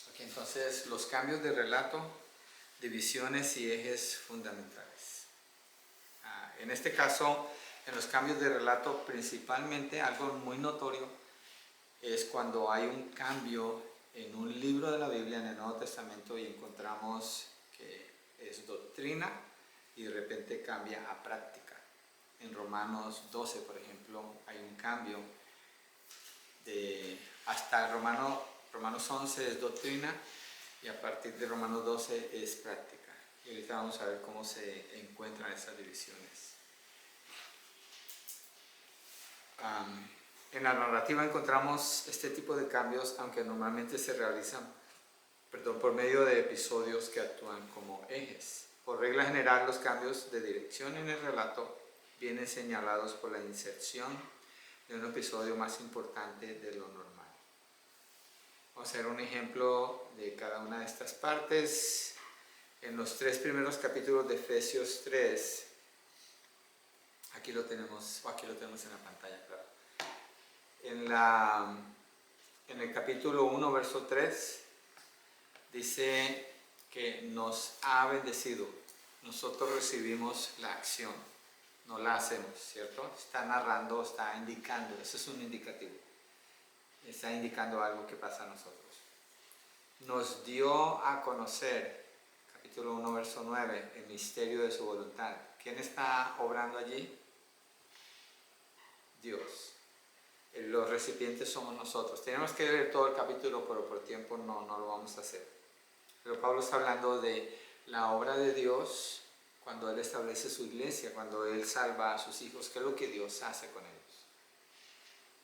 Ok, entonces, los cambios de relato, divisiones y ejes fundamentales. En este caso, en los cambios de relato, principalmente algo muy notorio es cuando hay un cambio en un libro de la Biblia, en el Nuevo Testamento, y encontramos que es doctrina y de repente cambia a práctica. En Romanos 12, por ejemplo, hay un cambio hasta Romanos 11 es doctrina y a partir de Romanos 12 es práctica. Y ahorita vamos a ver cómo se encuentran esas divisiones. En la narrativa encontramos este tipo de cambios, aunque normalmente se realizan por medio de episodios que actúan como ejes. Por regla general, los cambios de dirección en el relato vienen señalados por la inserción de un episodio más importante de lo normal. Vamos a ver un ejemplo de cada una de estas partes. En los 3 primeros capítulos de Efesios 3, aquí lo tenemos en la pantalla, claro. En el capítulo 1, verso 3, dice que nos ha bendecido. Nosotros recibimos la acción, no la hacemos, ¿cierto? Está narrando, está indicando, eso es un indicativo. Está indicando algo que pasa a nosotros. Nos dio a conocer, capítulo 1, verso 9, el misterio de su voluntad. ¿Quién está obrando allí? Dios. Los recipientes somos nosotros. Tenemos que leer todo el capítulo, pero por tiempo no lo vamos a hacer. Pero Pablo está hablando de la obra de Dios cuando Él establece su iglesia, cuando Él salva a sus hijos. ¿Qué es lo que Dios hace con ellos?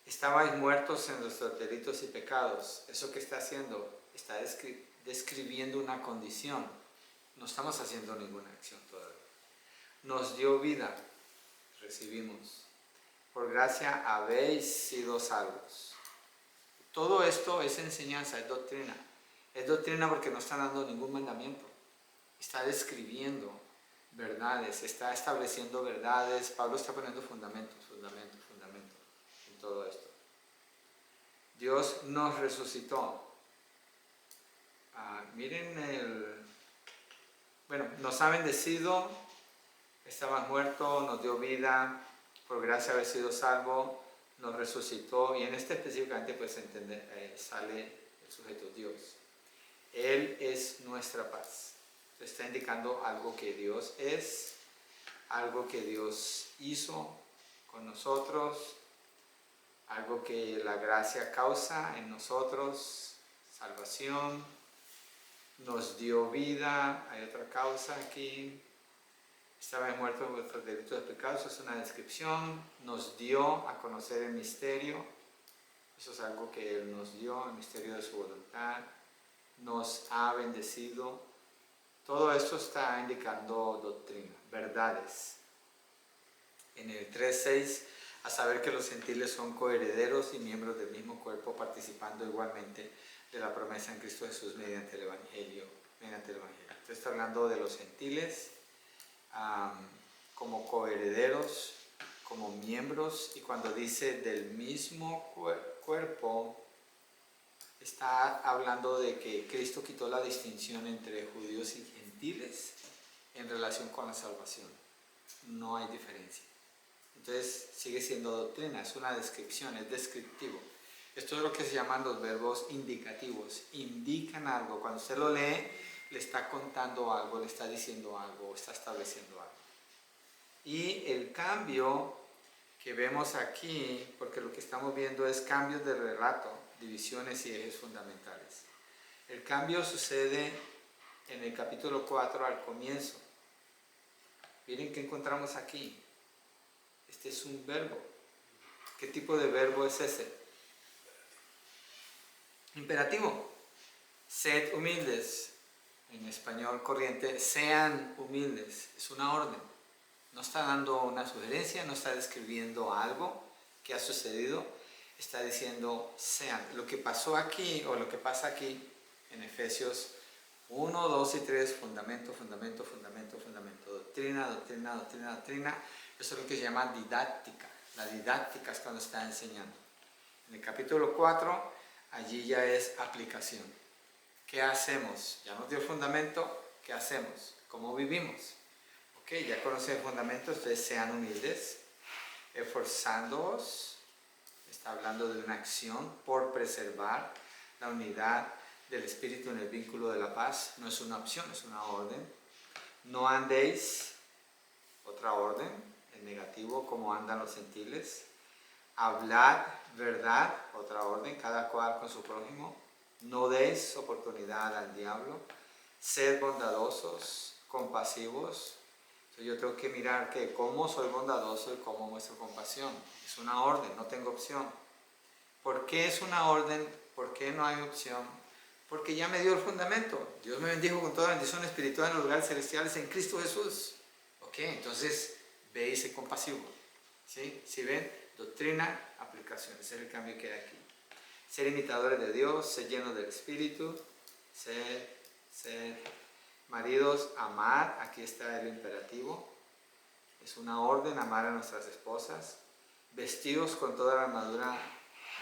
Estabais muertos en nuestros delitos y pecados. Eso que está haciendo, está describiendo una condición. No estamos haciendo ninguna acción todavía. Nos dio vida, recibimos. Por gracia habéis sido salvos. Todo esto es enseñanza, es doctrina. Es doctrina porque no está dando ningún mandamiento. Está describiendo verdades, está estableciendo verdades. Pablo está poniendo fundamento en todo esto. Dios nos resucitó. Nos ha bendecido, estabas muertos, nos dio vida, por gracia haber sido salvo, nos resucitó, y en este específicamente pues sale el sujeto Dios. Él es nuestra paz. Está indicando algo que Dios es, algo que Dios hizo con nosotros, algo que la gracia causa en nosotros, salvación, nos dio vida, hay otra causa aquí, estabais muertos en vuestros delitos y pecados, es una descripción, nos dio a conocer el misterio, eso es algo que Él nos dio, el misterio de su voluntad, nos ha bendecido, todo esto está indicando doctrina, verdades. En el 3.6, a saber que los gentiles son coherederos y miembros del mismo cuerpo, participando igualmente de la promesa en Cristo Jesús mediante el Evangelio. Entonces está hablando de los gentiles como coherederos, como miembros, y cuando dice del mismo cuerpo, está hablando de que Cristo quitó la distinción entre judíos y gentiles en relación con la salvación. No hay diferencia. Entonces sigue siendo doctrina, es una descripción, es descriptivo. Esto es lo que se llaman los verbos indicativos. Indican algo. Cuando usted lo lee, le está contando algo, le está diciendo algo, está estableciendo algo. Y el cambio que vemos aquí, porque lo que estamos viendo es cambios de relato, divisiones y ejes fundamentales. El cambio sucede en el capítulo 4 al comienzo. Miren qué encontramos aquí. Este es un verbo. ¿Qué tipo de verbo es ese? Imperativo. Sed humildes. En español corriente, sean humildes. Es una orden. No está dando una sugerencia, no está describiendo algo que ha sucedido. Está diciendo sean. Lo que pasó aquí o lo que pasa aquí en Efesios 1, 2 y 3, fundamento. Doctrina. Eso es lo que se llama didáctica. La didáctica es cuando está enseñando. En el capítulo 4, allí ya es aplicación. ¿Qué hacemos? Ya nos dio el fundamento, ¿qué hacemos? ¿Cómo vivimos? Ok, ya conocen el fundamento, ustedes sean humildes, esforzándoos, está hablando de una acción por preservar la unidad del Espíritu en el vínculo de la paz. No es una opción, es una orden. No andéis, otra orden, en negativo, como andan los gentiles. Hablad verdad, otra orden, cada cual con su prójimo. No deis oportunidad al diablo. Sed bondadosos, compasivos. Entonces yo tengo que mirar que cómo soy bondadoso y cómo muestro compasión. Es una orden, no tengo opción. ¿Por qué es una orden? ¿Por qué no hay opción? Porque ya me dio el fundamento. Dios me bendijo con toda bendición espiritual en los lugares celestiales en Cristo Jesús. Ok, entonces ve y sé compasivo. ¿Sí? ¿Sí ven? Doctrina, aplicación. Ese es el cambio que hay aquí. Ser imitadores de Dios, ser llenos del Espíritu, ser maridos, amar. Aquí está el imperativo. Es una orden amar a nuestras esposas. Vestidos con toda la armadura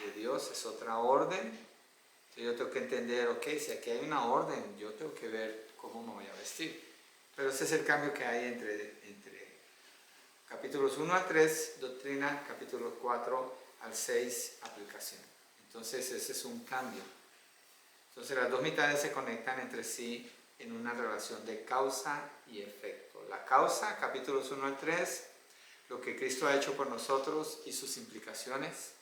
de Dios, es otra orden. Entonces yo tengo que entender, ok, si aquí hay una orden, yo tengo que ver cómo me voy a vestir. Pero ese es el cambio que hay entre capítulos 1 al 3, doctrina, capítulos 4 al 6, aplicación. Entonces ese es un cambio. Entonces las dos mitades se conectan entre sí en una relación de causa y efecto. La causa, capítulos 1 al 3, lo que Cristo ha hecho por nosotros y sus implicaciones.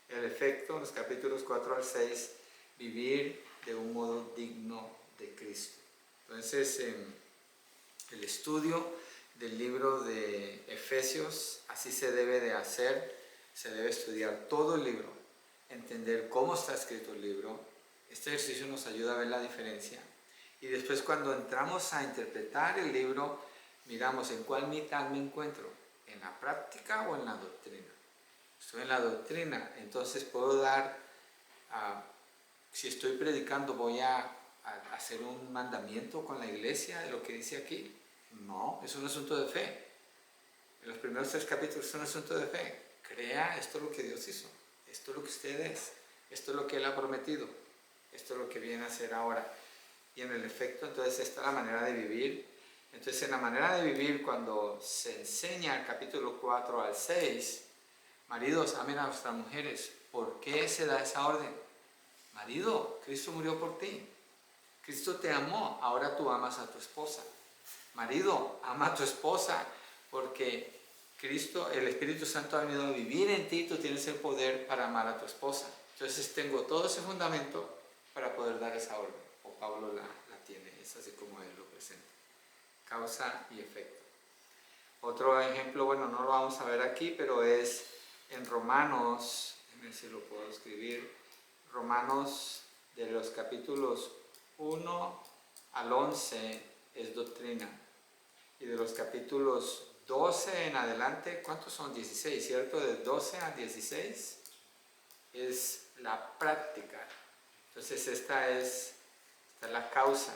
El efecto, los capítulos 4 al 6, vivir de un modo digno de Cristo. Entonces, el estudio del libro de Efesios, así se debe de hacer, se debe estudiar todo el libro, entender cómo está escrito el libro. Este ejercicio nos ayuda a ver la diferencia. Y después cuando entramos a interpretar el libro, miramos en cuál mitad me encuentro, en la práctica o en la doctrina. Estoy en la doctrina, entonces puedo dar, si estoy predicando, voy a hacer un mandamiento con la iglesia de lo que dice aquí. No, es un asunto de fe. En los primeros 3 capítulos es un asunto de fe. Crea, esto es lo que Dios hizo, esto es lo que usted es, esto es lo que Él ha prometido, esto es lo que viene a hacer ahora. Y en el efecto, entonces, esta es la manera de vivir. Entonces, en la manera de vivir, cuando se enseña el capítulo 4 al 6, maridos, amen a vuestras mujeres. ¿Por qué se da esa orden? Marido, Cristo murió por ti. Cristo te amó, ahora tú amas a tu esposa. Marido, ama a tu esposa, porque Cristo, el Espíritu Santo ha venido a vivir en ti, tú tienes el poder para amar a tu esposa. Entonces tengo todo ese fundamento para poder dar esa orden. O Pablo la tiene, es así como él lo presenta. Causa y efecto. Otro ejemplo, bueno, no lo vamos a ver aquí, pero es en Romanos, déjenme ver si lo puedo escribir, Romanos de los capítulos 1 al 11 es doctrina. Y de los capítulos 12 en adelante, ¿cuántos son? 16, ¿cierto? De 12 a 16 es la práctica. Entonces esta es la causa.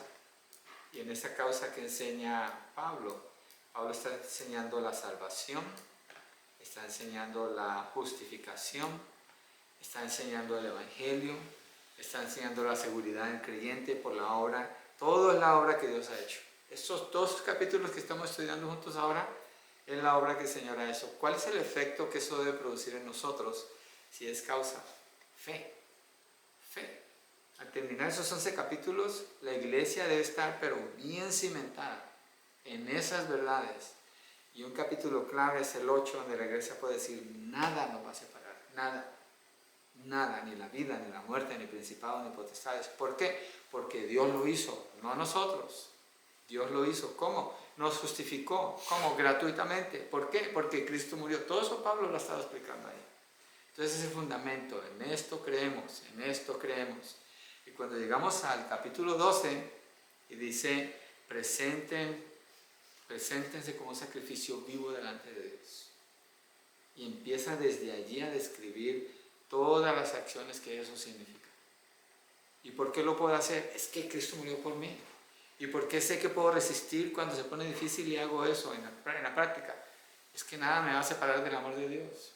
Y en esa causa que enseña Pablo está enseñando la salvación, está enseñando la justificación, está enseñando el Evangelio, está enseñando la seguridad del creyente por la obra. Todo es la obra que Dios ha hecho. Estos 2 capítulos que estamos estudiando juntos ahora es la obra que el Señor ha hecho. ¿Cuál es el efecto que eso debe producir en nosotros? Si es causa, fe. Fe. Al terminar esos 11 capítulos, la iglesia debe estar pero bien cimentada en esas verdades. Y un capítulo clave es el 8, donde la iglesia puede decir, nada nos va a separar, nada. Nada, ni la vida, ni la muerte, ni principados, ni potestades. ¿Por qué? Porque Dios lo hizo, no nosotros. Dios lo hizo. ¿Cómo? Nos justificó. ¿Cómo? Gratuitamente. ¿Por qué? Porque Cristo murió. Todo eso Pablo lo ha estado explicando ahí. Entonces ese fundamento, en esto creemos, en esto creemos. Y cuando llegamos al capítulo 12, y dice, preséntense como sacrificio vivo delante de Dios. Y empieza desde allí a describir todas las acciones que eso significa. ¿Y por qué lo puedo hacer? Es que Cristo murió por mí. ¿Y por qué sé que puedo resistir cuando se pone difícil y hago eso en la práctica? Es que nada me va a separar del amor de Dios.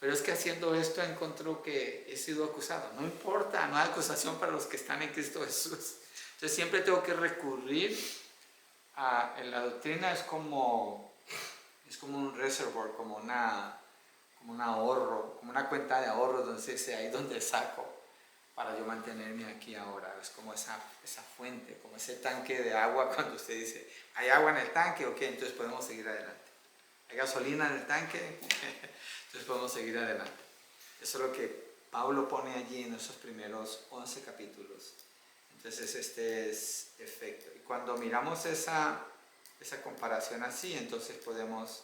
pero es que haciendo esto encontró que he sido acusado. No importa, no hay acusación para los que están en Cristo Jesús. Entonces siempre tengo que recurrir en la doctrina. Es como un reservoir, como un ahorro, como una cuenta de ahorros, donde se dice, ahí donde saco para yo mantenerme aquí ahora. Es como esa fuente, como ese tanque de agua. Cuando usted dice, ¿hay agua en el tanque? Ok, entonces podemos seguir adelante. ¿Hay gasolina en el tanque? Entonces podemos seguir adelante. Eso es lo que Pablo pone allí en esos primeros 11 capítulos. Entonces este es efecto. Y cuando miramos esa comparación así, entonces podemos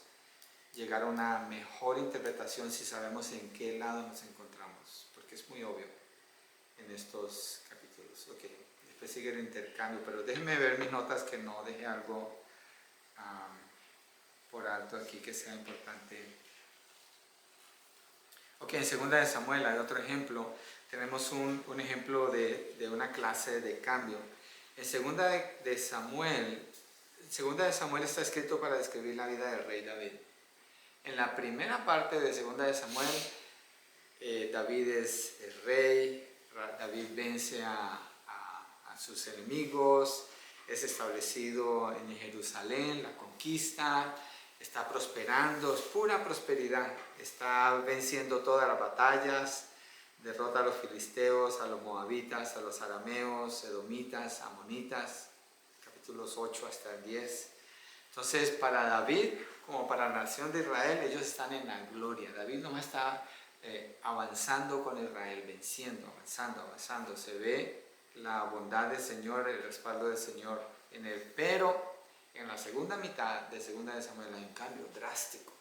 llegar a una mejor interpretación si sabemos en qué lado nos encontramos, porque es muy obvio en estos capítulos. Ok, después sigue el intercambio, pero déjenme ver mis notas, que no deje algo por alto aquí que sea importante. Ok, en 2 de Samuel hay otro ejemplo. Tenemos un ejemplo de una clase de cambio. En 2 de Samuel está escrito para describir la vida del rey David. En la primera parte de 2 de Samuel, David es el rey. David vence a sus enemigos, es establecido en Jerusalén, la conquista, está prosperando, es pura prosperidad, está venciendo todas las batallas, derrota a los filisteos, a los moabitas, a los arameos, edomitas, amonitas, capítulos 8 hasta el 10. Entonces, para David, como para la nación de Israel, ellos están en la gloria. David no está avanzando con Israel, venciendo, avanzando. Se ve la bondad del Señor, el respaldo del Señor en él. Pero en la segunda mitad de 2 de Samuel hay un cambio drástico.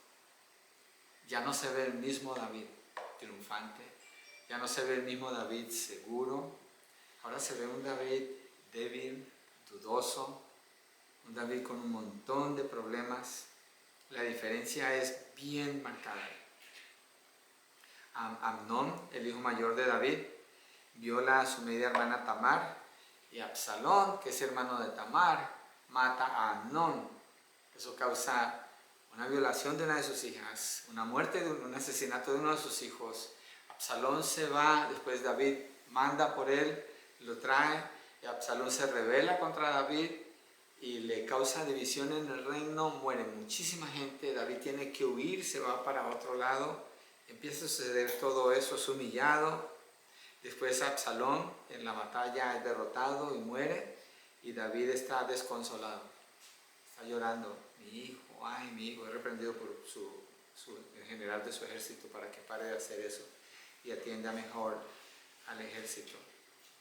Ya no se ve el mismo David triunfante, ya no se ve el mismo David seguro. Ahora se ve un David débil, dudoso, un David con un montón de problemas. La diferencia es bien marcada. Amnón, el hijo mayor de David, viola a su media hermana Tamar, y Absalón, que es hermano de Tamar, mata a Amnón. Eso causa una violación de una de sus hijas, una muerte, un asesinato de uno de sus hijos. Absalón se va, después David manda por él, lo trae, y Absalón se rebela contra David y le causa división en el reino, muere muchísima gente, David tiene que huir, se va para otro lado. Empieza a suceder todo eso, es humillado. Después Absalón en la batalla es derrotado y muere, y David está desconsolado, está llorando. Mi hijo, he reprendido por el general de su ejército para que pare de hacer eso y atienda mejor al ejército.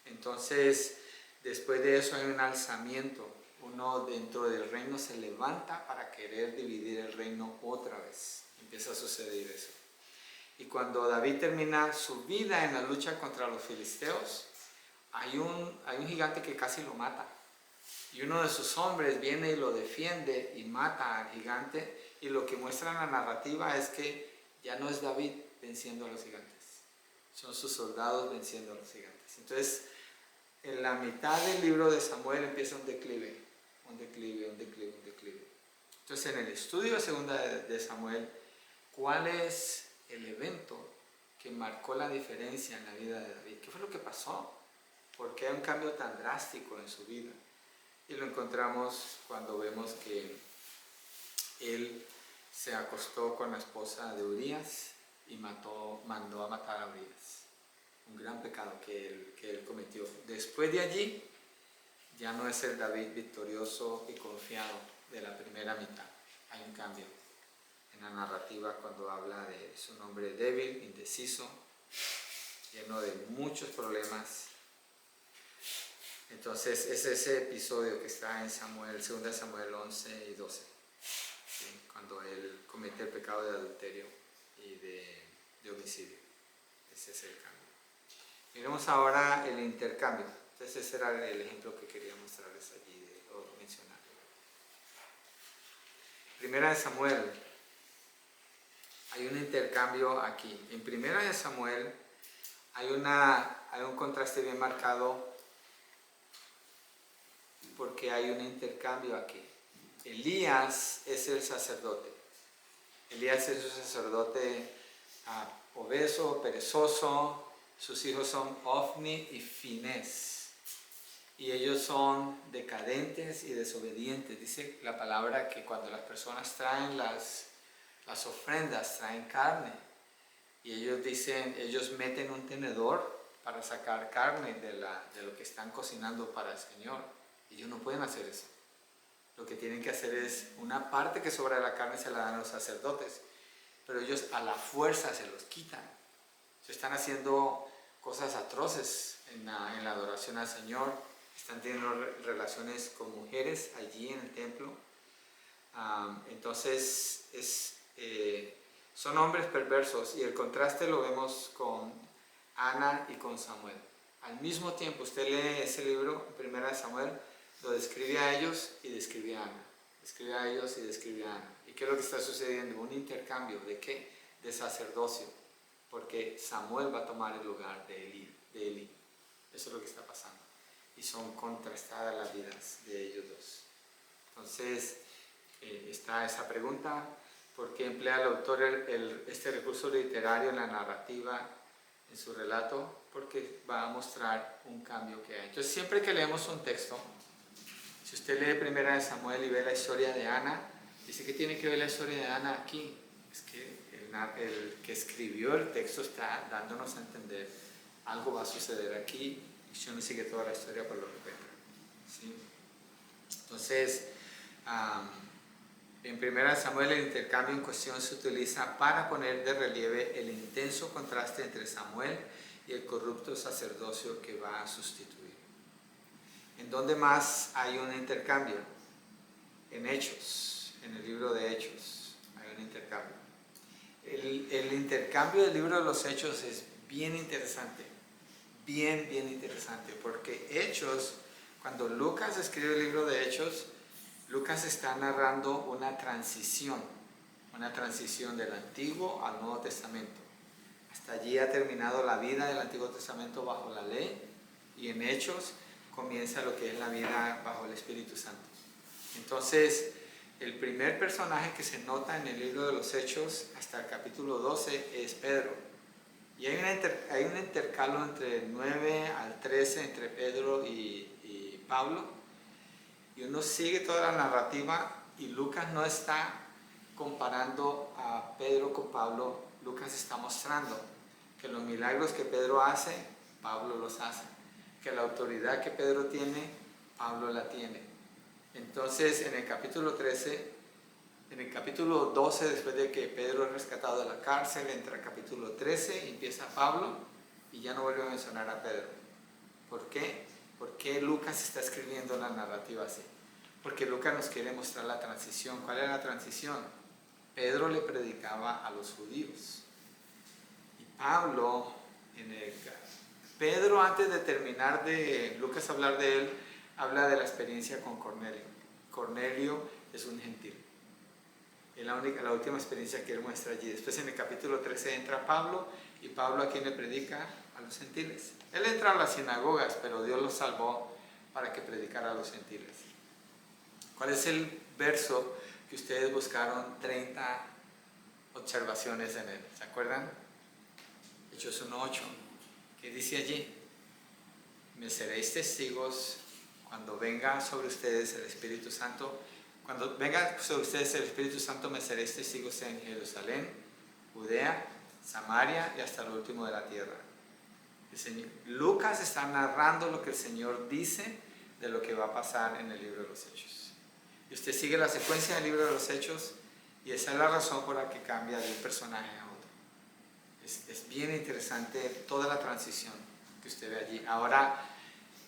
Entonces, después de eso hay un alzamiento. Uno dentro del reino se levanta para querer dividir el reino otra vez. Empieza a suceder eso. Y cuando David termina su vida en la lucha contra los filisteos, hay un gigante que casi lo mata. Y uno de sus hombres viene y lo defiende y mata al gigante. Y lo que muestra en la narrativa es que ya no es David venciendo a los gigantes, son sus soldados venciendo a los gigantes. Entonces, en la mitad del libro de Samuel empieza un declive. Entonces, en el estudio de 2 de Samuel, ¿cuál es el evento que marcó la diferencia en la vida de David? ¿Qué fue lo que pasó? ¿Por qué hay un cambio tan drástico en su vida? Y lo encontramos cuando vemos que él se acostó con la esposa de Urías y mandó a matar a Urías. Un gran pecado que él cometió. Después de allí, ya no es el David victorioso y confiado de la primera mitad. Hay un cambio en la narrativa cuando habla de su hombre débil, indeciso, lleno de muchos problemas. Entonces es ese episodio que está en 2 de Samuel 11 y 12, ¿sí? Cuando él comete el pecado de adulterio y de homicidio. Ese es el cambio. Miremos ahora el intercambio. Entonces ese era el ejemplo que quería mostrarles allí o mencionar. 1 de Samuel, hay un intercambio aquí. En 1 de Samuel hay un contraste bien marcado porque hay un intercambio aquí. Elías es el sacerdote. Elías es un sacerdote obeso, perezoso. Sus hijos son Ofni y Finés. Y ellos son decadentes y desobedientes. Dice la palabra que cuando las personas traen las ofrendas, traen carne. Y ellos dicen, ellos meten un tenedor para sacar carne de lo que están cocinando para el Señor. Ellos no pueden hacer eso. Lo que tienen que hacer es, una parte que sobra de la carne se la dan a los sacerdotes, pero ellos a la fuerza se los quitan. Se están haciendo cosas atroces en la adoración al Señor. Están teniendo relaciones con mujeres allí en el templo. Entonces son hombres perversos, y el contraste lo vemos con Ana y con Samuel. Al mismo tiempo, usted lee ese libro, Primera de Samuel, lo describe a ellos y describe a Ana. Describe a ellos y describe a Ana. ¿Y qué es lo que está sucediendo? Un intercambio. ¿De qué? De sacerdocio. Porque Samuel va a tomar el lugar de Eli. Eso es lo que está pasando. Y son contrastadas las vidas de ellos dos. Entonces, está esa pregunta: ¿por qué emplea el autor este recurso literario en la narrativa, en su relato? Porque va a mostrar un cambio que hay. Entonces, siempre que leemos un texto, si usted lee Primera de Samuel y ve la historia de Ana, dice que tiene que ver la historia de Ana aquí. Es que el que escribió el texto está dándonos a entender algo va a suceder aquí, y si uno sigue toda la historia por lo que cuenta. ¿Sí? Entonces, en 1 Samuel el intercambio en cuestión se utiliza para poner de relieve el intenso contraste entre Samuel y el corrupto sacerdocio que va a sustituir. ¿En dónde más hay un intercambio? En Hechos, en el libro de Hechos hay un intercambio. El intercambio del libro de los Hechos es bien interesante, bien interesante, porque Hechos, cuando Lucas escribe el libro de Hechos, Lucas está narrando una transición del Antiguo al Nuevo Testamento. Hasta allí ha terminado la vida del Antiguo Testamento bajo la ley, y en Hechos comienza lo que es la vida bajo el Espíritu Santo. Entonces, el primer personaje que se nota en el libro de los Hechos hasta el capítulo 12 es Pedro. Y hay un intercalo entre el 9 al 13 entre Pedro y Pablo. Y uno sigue toda la narrativa, y Lucas no está comparando a Pedro con Pablo. Lucas está mostrando que los milagros que Pedro hace, Pablo los hace. Que la autoridad que Pedro tiene, Pablo la tiene. Entonces, en el capítulo 12, después de que Pedro es rescatado de la cárcel, entra el capítulo 13 y empieza Pablo, y ya no vuelve a mencionar a Pedro. ¿Por qué? ¿Por qué Lucas está escribiendo la narrativa así? Porque Lucas nos quiere mostrar la transición. ¿Cuál era la transición? Pedro le predicaba a los judíos. Y Pedro, antes de terminar de Lucas hablar de él, habla de la experiencia con Cornelio. Cornelio es un gentil. Es la última experiencia que él muestra allí. Después, en el capítulo 13, entra Pablo, y Pablo, ¿a quién le predica? A los gentiles. Él entra a las sinagogas, pero Dios lo salvó para que predicara a los gentiles. ¿Cuál es el verso que ustedes buscaron 30 observaciones en él? ¿Se acuerdan? Hechos 1:8. ¿Qué dice allí? Me seréis testigos cuando venga sobre ustedes el Espíritu Santo. Cuando venga sobre ustedes el Espíritu Santo, me seréis testigos en Jerusalén, Judea, Samaria y hasta lo último de la tierra. Lucas está narrando lo que el Señor dice de lo que va a pasar en el libro de los Hechos. Y usted sigue la secuencia del libro de los Hechos, y esa es la razón por la que cambia de un personaje a otro. Es bien interesante toda la transición que usted ve allí. Ahora,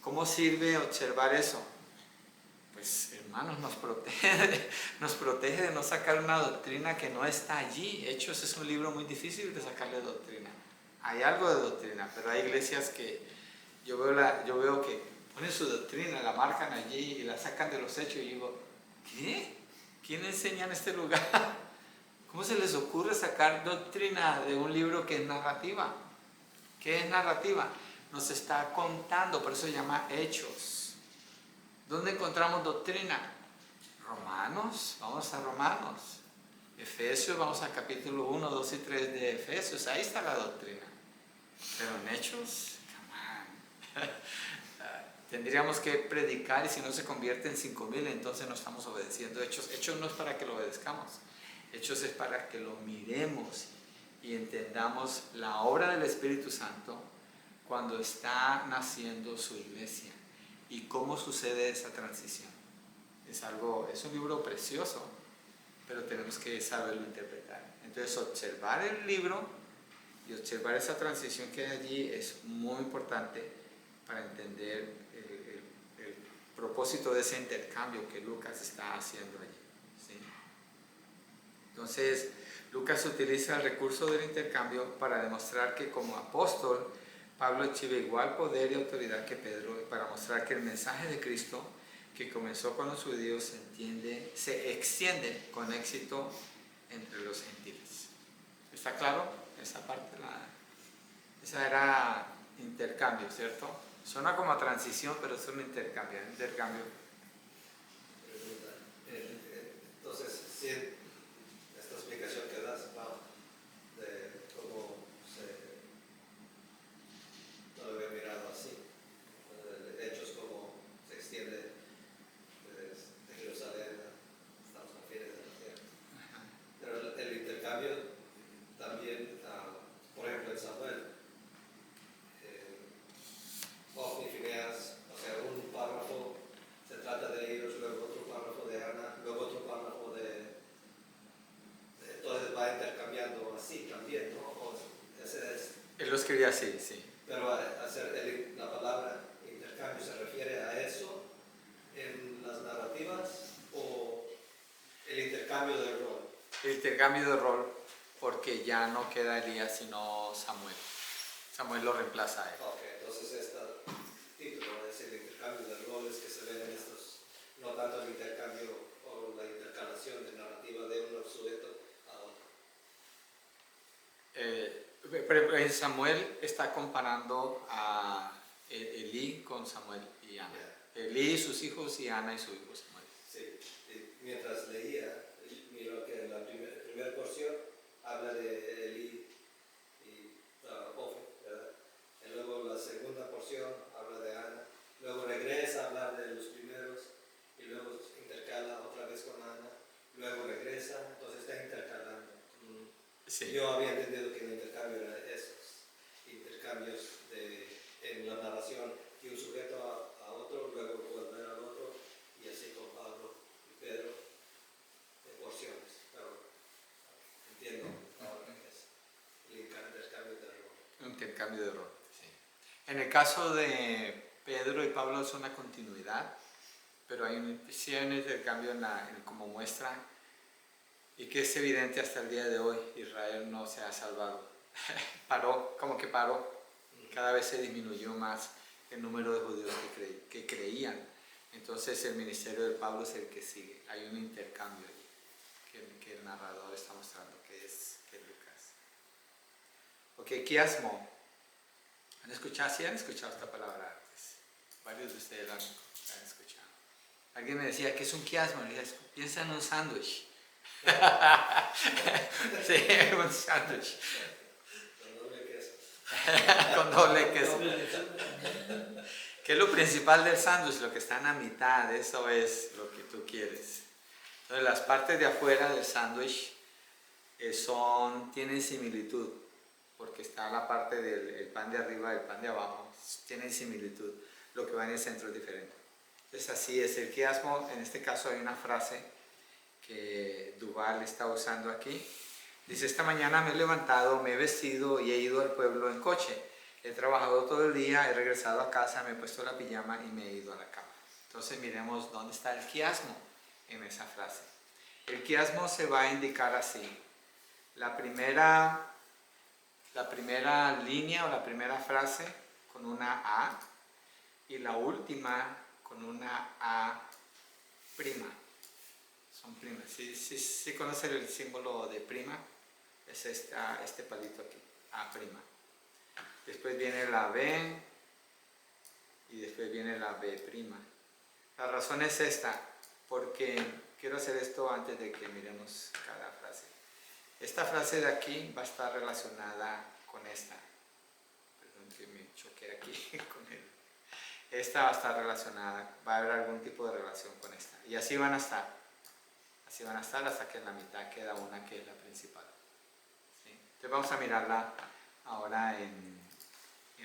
¿cómo sirve observar eso? Pues, hermanos, nos protege de no sacar una doctrina que no está allí. Hechos es un libro muy difícil de sacarle doctrina. Hay algo de doctrina, pero hay iglesias que yo veo que ponen su doctrina, la marcan allí y la sacan de los Hechos, y digo, ¿qué? ¿Quién enseña en este lugar? ¿Cómo se les ocurre sacar doctrina de un libro que es narrativa? ¿Qué es narrativa? Nos está contando, por eso se llama Hechos. ¿Dónde encontramos doctrina? Romanos, vamos a Romanos. Efesios, vamos al capítulo 1, 2 y 3 de Efesios, ahí está la doctrina. Pero en Hechos, come on. Tendríamos que predicar y si no se convierte en 5,000, entonces no estamos obedeciendo Hechos. Hechos no es para que lo obedezcamos. Hechos es para que lo miremos y entendamos la obra del Espíritu Santo cuando está naciendo su iglesia y cómo sucede esa transición. Es un libro precioso, pero tenemos que saberlo interpretar. Entonces, observar el libro y observar esa transición que hay allí es muy importante para entender el propósito de ese intercambio que Lucas está haciendo allí, ¿sí? Entonces, Lucas utiliza el recurso del intercambio para demostrar que como apóstol, Pablo exhibe igual poder y autoridad que Pedro, para mostrar que el mensaje de Cristo, que comenzó con los judíos, se extiende con éxito entre los gentiles. ¿Está claro? Esa parte, esa era intercambio, ¿cierto? Suena como a transición, pero es un intercambio. Entonces, sí, esta explicación que das, Pablo, de cómo no lo había mirado así, Hechos como se extiende de Jerusalén hasta los confines de la tierra. Pero el intercambio también, por ejemplo, en Samuel, Ofni y Fineas, o sea, un párrafo se trata de ellos, luego otro párrafo de Ana, luego otro párrafo entonces va intercambiando así también, ¿no? Él lo escribía así, sí. Pero la palabra intercambio se refiere a eso en las narrativas o el intercambio de rol. El intercambio de rol, porque ya no queda Elías sino Samuel. Samuel lo reemplaza a él. Ok, entonces este título es el intercambio de roles que se ven en estos, no tanto el intercambio o la intercalación de narrativa de un sujeto a otro. Pero en Samuel está comparando a Elí con Samuel y Ana. Yeah. Elí y sus hijos y Ana y su hijo Samuel. Sí, y mientras leía, miro que en la primera porción habla de Elí y Ofni, ¿verdad? Y luego la segunda porción habla de Ana, luego regresa a hablar de los primeros y luego intercala otra vez con Ana, luego regresa, entonces está intercalando. Sí. Yo había entendido que el intercambio era esos intercambios en la narración de un sujeto a otro, luego volver al otro y así con Pablo y Pedro en porciones, pero entiendo ahora que es el intercambio de rol. Un intercambio de rol, sí. En el caso de Pedro y Pablo es una continuidad, pero sí hay un intercambio como muestra y que es evidente hasta el día de hoy. Israel no se ha salvado. Paró. Cada vez se disminuyó más el número de judíos que creían. Entonces el ministerio de Pablo es el que sigue. Hay un intercambio allí que el narrador está mostrando, que es Lucas. Ok, quiasmo. ¿Han escuchado? Sí han escuchado esta palabra antes. Varios de ustedes la han escuchado. Alguien me decía, ¿qué es un quiasmo? Le dije, piensa en un sándwich. Sí, un sándwich. Con doble queso. ¿Qué es lo principal del sándwich? Lo que está en la mitad, eso es lo que tú quieres. Entonces las partes de afuera del sándwich tienen similitud, porque está la parte del pan de arriba y el pan de abajo, tienen similitud, lo que va en el centro es diferente. Entonces así es el quiasmo. En este caso hay una frase que Duval está usando aquí. Dice, esta mañana me he levantado, me he vestido y he ido al pueblo en coche. He trabajado todo el día, he regresado a casa, me he puesto la pijama y me he ido a la cama. Entonces miremos dónde está el quiasmo en esa frase. El quiasmo se va a indicar así. La primera línea o la primera frase con una A y la última con una A prima. Son primas. ¿Sí conocen el símbolo de prima? Es este palito aquí, A prima. Después viene la B y después viene la B prima. La razón es esta, porque quiero hacer esto antes de que miremos cada frase. Esta frase de aquí va a estar relacionada con esta. Perdón que me choqué aquí con él. Esta va a estar relacionada, va a haber algún tipo de relación con esta. Y así van a estar. Así van a estar hasta que en la mitad queda una que es la principal. ¿Sí? Entonces vamos a mirarla ahora en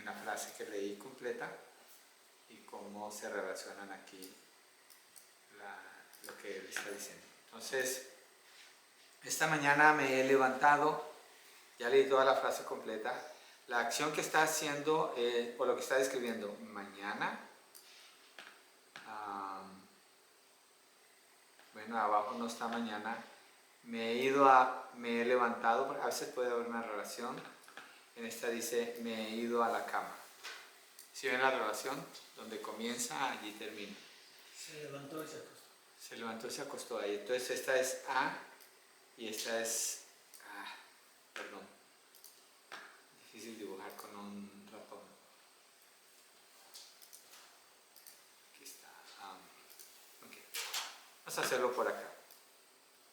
la frase que leí completa y cómo se relacionan aquí lo que él está diciendo. Entonces, esta mañana me he levantado, ya leí toda la frase completa. La acción que está haciendo, o lo que está describiendo, mañana, bueno, abajo no está mañana, me he levantado, porque a veces puede haber una relación. En esta dice, me he ido a la cama. ¿Sí ven la relación? Donde comienza, allí termina. Se levantó y se acostó. Se levantó y se acostó ahí. Entonces esta es A y esta es perdón. Difícil dibujar con un ratón. Aquí está. Okay. Vamos a hacerlo por acá.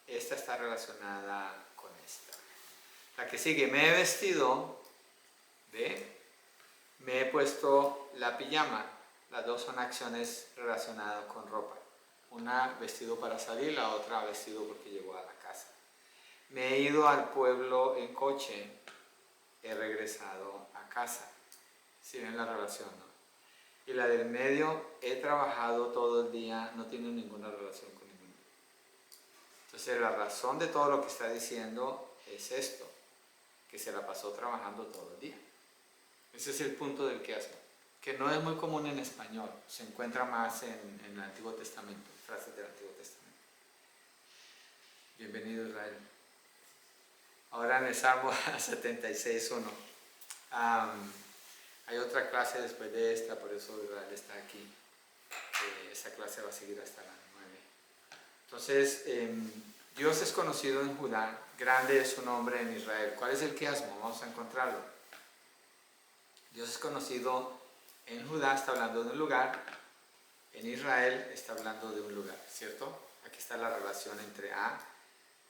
Esta está relacionada con esta. La que sigue, me he vestido, ¿ve? Me he puesto la pijama. Las dos son acciones relacionadas con ropa. Una vestido para salir, la otra vestido porque llegó a la casa. Me he ido al pueblo en coche, he regresado a casa. ¿Sí ven la relación, no? Y la del medio, he trabajado todo el día, no tiene ninguna relación con ninguno. Entonces la razón de todo lo que está diciendo es esto, que se la pasó trabajando todo el día. Ese es el punto del quiasmo, que no es muy común en español, se encuentra más en el Antiguo Testamento, frases del Antiguo Testamento. Bienvenido Israel. Ahora en el Salmo 76.1. Hay otra clase después de esta, por eso Israel está aquí. Esa clase va a seguir hasta las 9. Entonces, Dios es conocido en Judá, grande es su nombre en Israel. ¿Cuál es el quiasmo? Vamos a encontrarlo. Dios es conocido en Judá, está hablando de un lugar, en Israel está hablando de un lugar, ¿cierto? Aquí está la relación entre A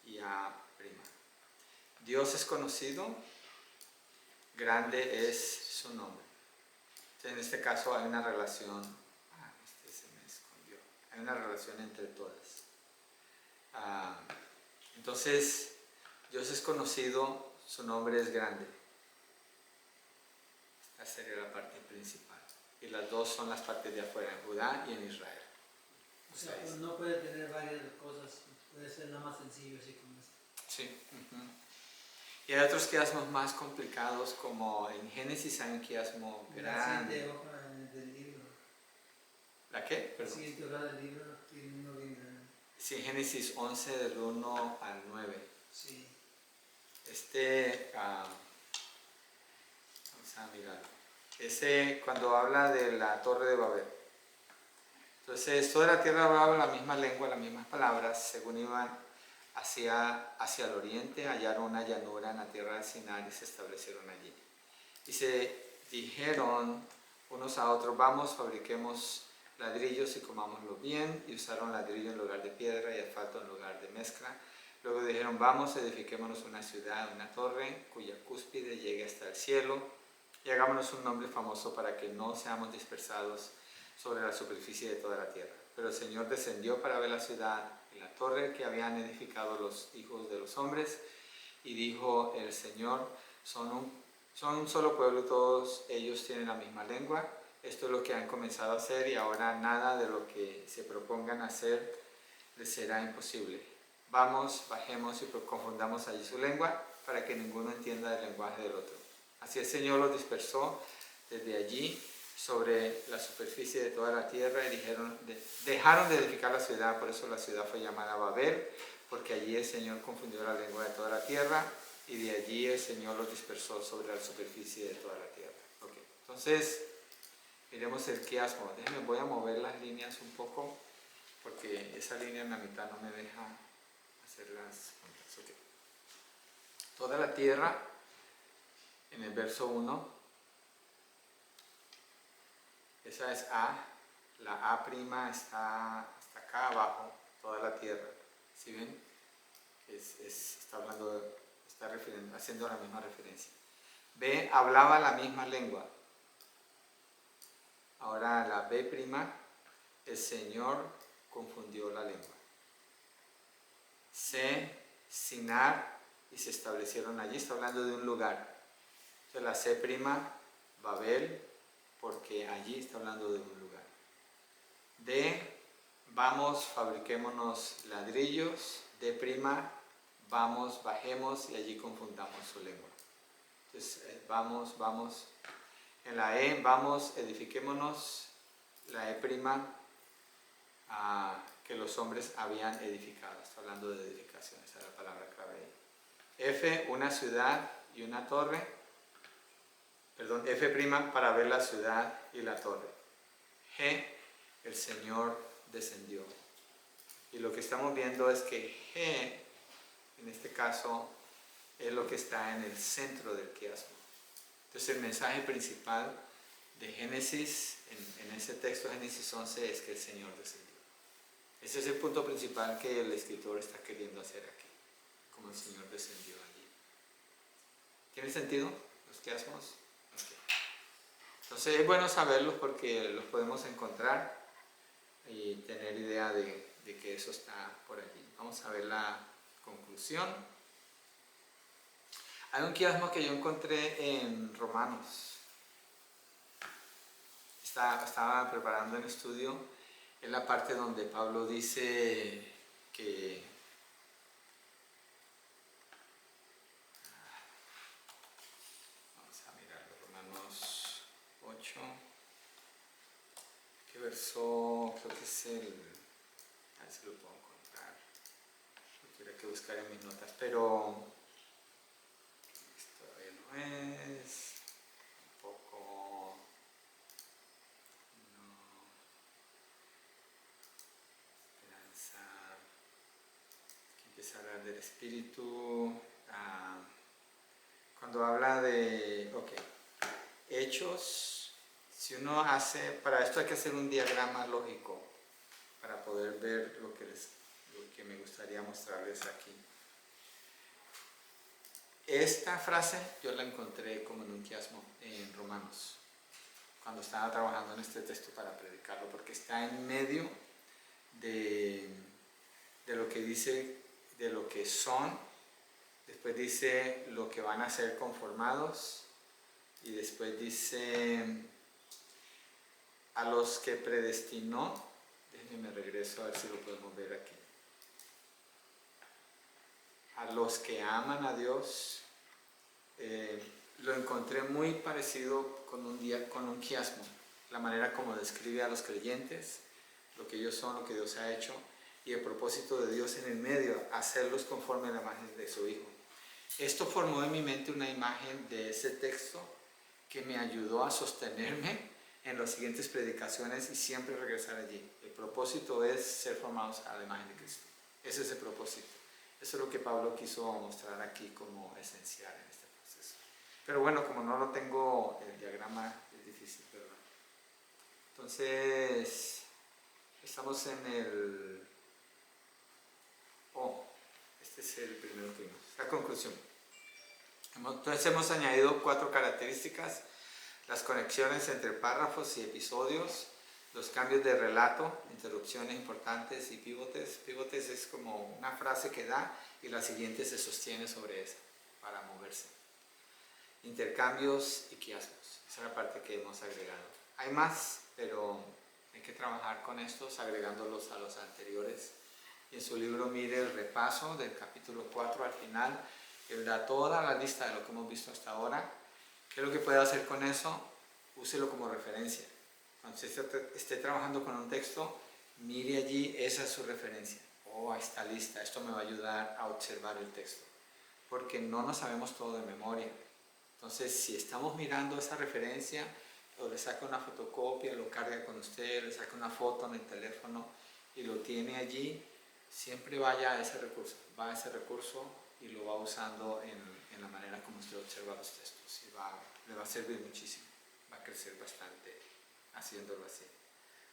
y A'. Dios es conocido, grande es su nombre. Entonces, en este caso hay una relación, se me escondió, hay una relación entre todas. Entonces, Dios es conocido, su nombre es grande. Esta sería la parte principal. Y las dos son las partes de afuera, en Judá y en Israel. O sea, no puede tener varias cosas, puede ser nada más sencillo así como esto. Sí. Y hay otros quiasmos más complicados, como en Génesis hay un quiasmo grande. La siguiente hoja del libro. ¿La qué? La siguiente hoja del libro tiene uno bien grande. Sí, Génesis 11 del 1 al 9. Sí. Vamos a mirarlo. Ese cuando habla de la Torre de Babel. Entonces, toda la tierra hablaba la misma lengua, las mismas palabras, según iban hacia el oriente, hallaron una llanura en la tierra de Sinai y se establecieron allí. Y se dijeron unos a otros, vamos, fabriquemos ladrillos y comámoslo bien, y usaron ladrillo en lugar de piedra y asfalto en lugar de mezcla. Luego dijeron, vamos, edifiquémonos una ciudad, una torre, cuya cúspide llegue hasta el cielo, y hagámonos un nombre famoso para que no seamos dispersados sobre la superficie de toda la tierra. Pero el Señor descendió para ver la ciudad y la torre que habían edificado los hijos de los hombres, y dijo el Señor, son un solo pueblo, todos ellos tienen la misma lengua. Esto es lo que han comenzado a hacer, y ahora nada de lo que se propongan hacer les será imposible. Vamos, bajemos y confundamos allí su lengua, para que ninguno entienda el lenguaje del otro. Así el Señor los dispersó desde allí sobre la superficie de toda la tierra, y dejaron de edificar la ciudad. Por eso la ciudad fue llamada Babel, porque allí el Señor confundió la lengua de toda la tierra, y de allí el Señor los dispersó sobre la superficie de toda la tierra. Okay. Entonces, miremos el quiasmo. Déjenme, voy a mover las líneas un poco, porque esa línea en la mitad no me deja hacer las cuentas. Okay. Toda la tierra, en el verso 1, esa es A, la A' está hasta acá abajo, toda la tierra. ¿Sí ven? Haciendo la misma referencia. B, hablaba la misma lengua. Ahora la B', el Señor confundió la lengua. C, Sinar, y se establecieron allí. Está hablando de un lugar. Entonces la C', Babel, porque allí está hablando de un lugar. D, vamos, fabriquémonos ladrillos. D', vamos, bajemos y allí confundamos su lengua. Entonces, vamos. En la E, vamos, edifiquémonos. La E', que los hombres habían edificado. Está hablando de edificación, esa es la palabra clave ahí. F, una ciudad y una torre. Perdón, F' para ver la ciudad y la torre. G, el Señor descendió. Y lo que estamos viendo es que G, en este caso, es lo que está en el centro del quiasmo. Entonces el mensaje principal de Génesis, en ese texto de Génesis 11, es que el Señor descendió. Ese es el punto principal que el escritor está queriendo hacer aquí, como el Señor descendió allí. ¿Tiene sentido los quiasmos? Okay. Entonces es bueno saberlos porque los podemos encontrar y tener idea de que eso está por allí. Vamos a ver la conclusión. Hay un quiasmo que yo encontré en Romanos. Estaba preparando un estudio en la parte donde Pablo dice que vamos a mirarlo, Romanos 8, ¿qué verso? Creo que es a ver si lo puedo encontrar, lo tuviera que buscar en mis notas, pero esto todavía no es, tampoco, no, esperanza, aquí empieza a hablar del espíritu, cuando habla de, hechos, si uno hace, para esto hay que hacer un diagrama lógico para poder ver lo que me gustaría mostrarles aquí. Esta frase yo la encontré como en un quiasmo en Romanos, cuando estaba trabajando en este texto para predicarlo, porque está en medio de lo que dice, de lo que son, después dice lo que van a ser conformados, y después dice a los que predestinó. Déjenme regreso a ver si lo podemos ver aquí. A los que aman a Dios, lo encontré muy parecido con un quiasmo, la manera como describe a los creyentes, lo que ellos son, lo que Dios ha hecho, y el propósito de Dios en el medio, hacerlos conforme a la imagen de su Hijo. Esto formó en mi mente una imagen de ese texto que me ayudó a sostenerme en las siguientes predicaciones y siempre regresar allí. El propósito es ser formados a la imagen de Cristo. Ese es el propósito. Eso es lo que Pablo quiso mostrar aquí como esencial en este proceso. Pero bueno, como no lo tengo, el diagrama es difícil, ¿verdad? Entonces, estamos en el... este es el primero que vimos. La conclusión. Entonces hemos añadido 4 características: las conexiones entre párrafos y episodios, los cambios de relato, interrupciones importantes y pivotes. Pivotes es como una frase que da y la siguiente se sostiene sobre esa para moverse. Intercambios y quiasmos. Esa es la parte que hemos agregado. Hay más, pero hay que trabajar con estos agregándolos a los anteriores. Y en su libro mire el repaso del capítulo 4 al final. Él da toda la lista de lo que hemos visto hasta ahora. ¿Qué es lo que puede hacer con eso? Úselo como referencia. Cuando usted esté trabajando con un texto, mire allí, esa es su referencia. Ahí está lista, esto me va a ayudar a observar el texto. Porque no nos sabemos todo de memoria. Entonces, si estamos mirando esa referencia, o le saca una fotocopia, lo carga con usted, le saca una foto en el teléfono y lo tiene allí, siempre vaya a ese recurso. Va a ese recurso y lo va usando en la manera como usted observa los textos. Y le va a servir muchísimo. Va a crecer bastante haciéndolo así.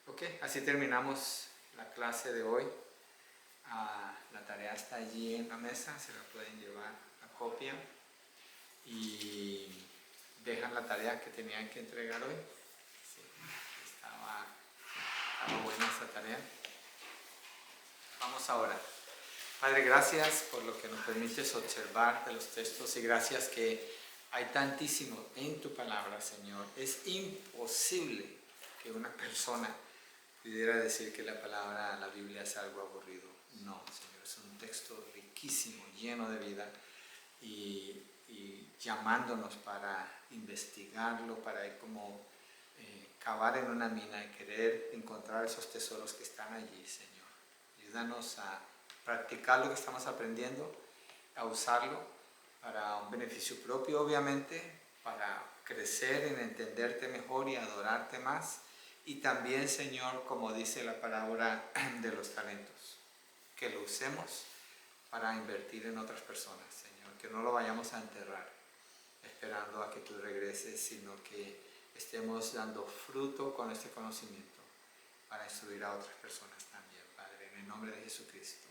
Ok, así terminamos la clase de hoy. La tarea está allí en la mesa, se la pueden llevar a copia y dejan la tarea que tenían que entregar hoy. Sí, estaba buena esa tarea. Vamos ahora. Padre, gracias por lo que nos permites observar de los textos y gracias que hay tantísimo en tu palabra, Señor. Es imposible que una persona pudiera decir que la Biblia es algo aburrido. No, Señor, es un texto riquísimo, lleno de vida y llamándonos para investigarlo, para ir como cavar en una mina y querer encontrar esos tesoros que están allí, Señor. Ayúdanos a practicar lo que estamos aprendiendo, a usarlo para un beneficio propio, obviamente, para crecer en entenderte mejor y adorarte más. Y también, Señor, como dice la parábola de los talentos, que lo usemos para invertir en otras personas, Señor, que no lo vayamos a enterrar esperando a que tú regreses, sino que estemos dando fruto con este conocimiento para instruir a otras personas también, Padre, en el nombre de Jesucristo.